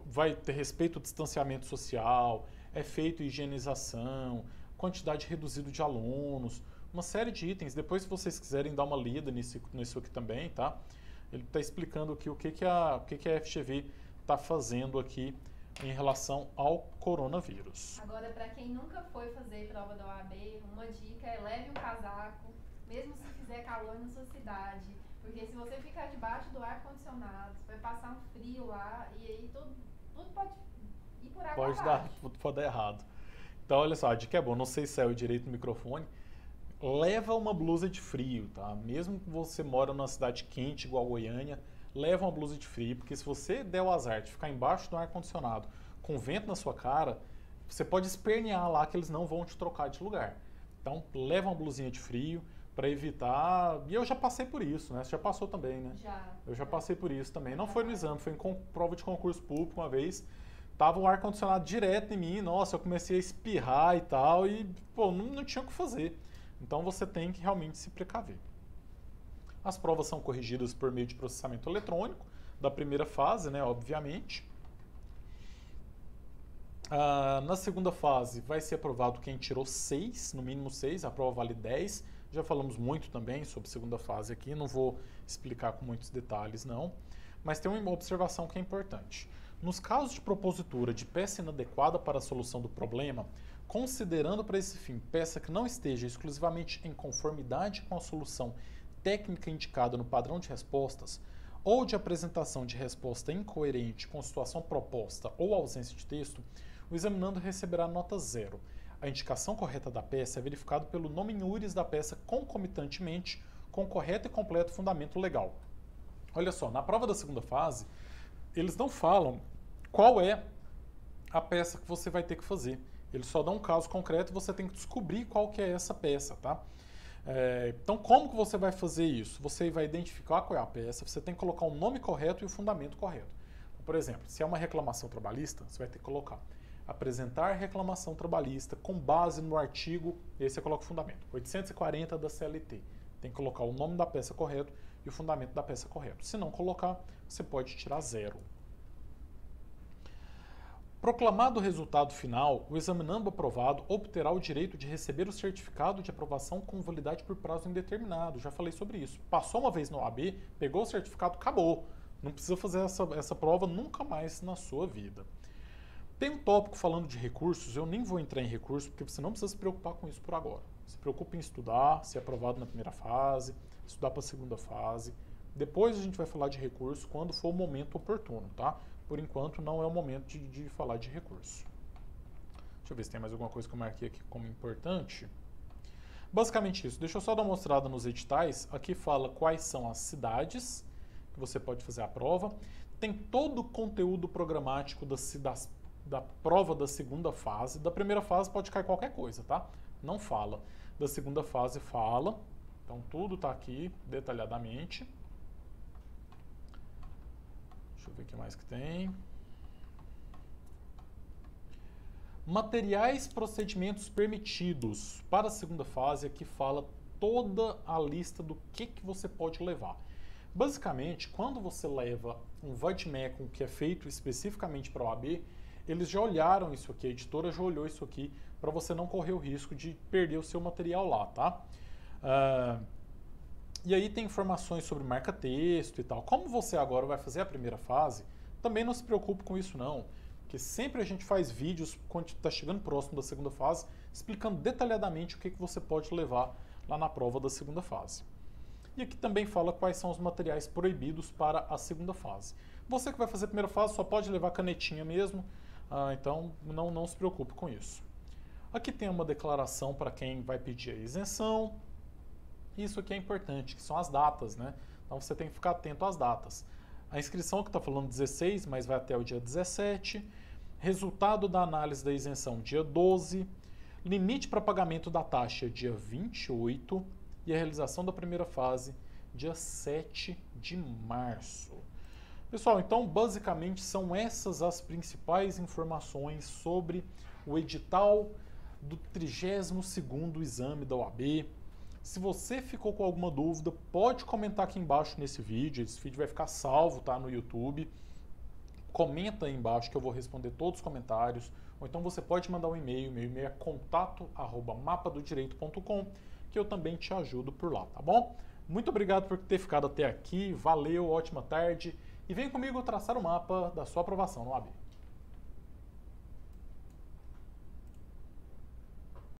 vai ter respeito ao distanciamento social, é feito higienização, quantidade reduzida de alunos, uma série de itens. Depois, se vocês quiserem dar uma lida nisso aqui também, tá? Ele está explicando aqui o que a FGV está fazendo aqui em relação ao coronavírus.
Agora, para quem nunca foi fazer prova da OAB, uma dica é leve um casaco, mesmo se fizer calor na sua cidade, porque se você ficar debaixo do ar-condicionado, vai passar um frio lá e aí tudo pode ir por água abaixo.
Pode dar errado. Então, olha só, a dica é boa, não sei se saiu direito no microfone, leva uma blusa de frio, tá? Mesmo que você mora numa cidade quente igual Goiânia, leva uma blusa de frio, porque se você der o azar de ficar embaixo do ar-condicionado com vento na sua cara, você pode espernear lá que eles não vão te trocar de lugar. Então, leva uma blusinha de frio para evitar... E eu já passei por isso, né? Você já passou também, né?
Já.
Eu já passei por isso também. Não foi no exame, foi em prova de concurso público uma vez. Tava o ar-condicionado direto em mim, nossa, eu comecei a espirrar e tal, e, pô, não tinha o que fazer. Então, você tem que realmente se precaver. As provas são corrigidas por meio de processamento eletrônico, da primeira fase, né, obviamente. Na segunda fase, vai ser aprovado quem tirou 6, no mínimo 6, a prova vale 10. Já falamos muito também sobre segunda fase aqui, não vou explicar com muitos detalhes, não. Mas tem uma observação que é importante. Nos casos de propositura de peça inadequada para a solução do problema, considerando para esse fim peça que não esteja exclusivamente em conformidade com a solução técnica indicada no padrão de respostas, ou de apresentação de resposta incoerente com a situação proposta ou ausência de texto, o examinando receberá nota 0. A indicação correta da peça é verificada pelo nome in iuris da peça concomitantemente com correto e completo fundamento legal. Olha só, na prova da segunda fase, eles não falam qual é a peça que você vai ter que fazer. Eles só dão um caso concreto e você tem que descobrir qual que é essa peça, tá? Então, como que você vai fazer isso? Você vai identificar qual é a peça, você tem que colocar o nome correto e o fundamento correto. Por exemplo, se é uma reclamação trabalhista, você vai ter que colocar apresentar reclamação trabalhista com base no artigo, e aí você coloca o fundamento, 840 da CLT. Tem que colocar o nome da peça correto e o fundamento da peça correto. Se não colocar, você pode tirar 0. Proclamado o resultado final, o examinando aprovado obterá o direito de receber o certificado de aprovação com validade por prazo indeterminado. Já falei sobre isso. Passou uma vez no OAB, pegou o certificado, acabou. Não precisa fazer essa prova nunca mais na sua vida. Tem um tópico falando de recursos, eu nem vou entrar em recurso, porque você não precisa se preocupar com isso por agora. Se preocupe em estudar, ser aprovado na primeira fase, estudar para a segunda fase. Depois a gente vai falar de recurso quando for o momento oportuno, tá? Por enquanto não é o momento de falar de recurso. Deixa eu ver se tem mais alguma coisa que eu marquei aqui como importante. Basicamente isso. Deixa eu só dar uma mostrada nos editais. Aqui fala quais são as cidades que você pode fazer a prova. Tem todo o conteúdo programático da prova da segunda fase. Da primeira fase pode cair qualquer coisa, tá? Não fala. Da segunda fase fala. Então tudo está aqui detalhadamente. Deixa eu ver o que mais que tem. Materiais, procedimentos permitidos. Para a segunda fase, aqui fala toda a lista do que você pode levar. Basicamente, quando você leva um vademecum que é feito especificamente para a OAB, eles já olharam isso aqui, a editora já olhou isso aqui, para você não correr o risco de perder o seu material lá, tá? E aí tem informações sobre marca-texto e tal. Como você agora vai fazer a primeira fase, também não se preocupe com isso não. Porque sempre a gente faz vídeos, quando está chegando próximo da segunda fase, explicando detalhadamente o que você pode levar lá na prova da segunda fase. E aqui também fala quais são os materiais proibidos para a segunda fase. Você que vai fazer a primeira fase só pode levar canetinha mesmo, então não se preocupe com isso. Aqui tem uma declaração para quem vai pedir a isenção. Isso aqui é importante, que são as datas, né? Então você tem que ficar atento às datas. A inscrição que está falando 16, mas vai até o dia 17. Resultado da análise da isenção, dia 12. Limite para pagamento da taxa, dia 28. E a realização da primeira fase, dia 7 de março. Pessoal, então basicamente são essas as principais informações sobre o edital do 32º exame da OAB. Se você ficou com alguma dúvida, pode comentar aqui embaixo nesse vídeo. Esse vídeo vai ficar salvo, tá, no YouTube. Comenta aí embaixo que eu vou responder todos os comentários. Ou então você pode mandar um e-mail. Meu e-mail é contato@mapadodireito.com, que eu também te ajudo por lá, tá bom? Muito obrigado por ter ficado até aqui. Valeu, ótima tarde. E vem comigo traçar o mapa da sua aprovação no OAB.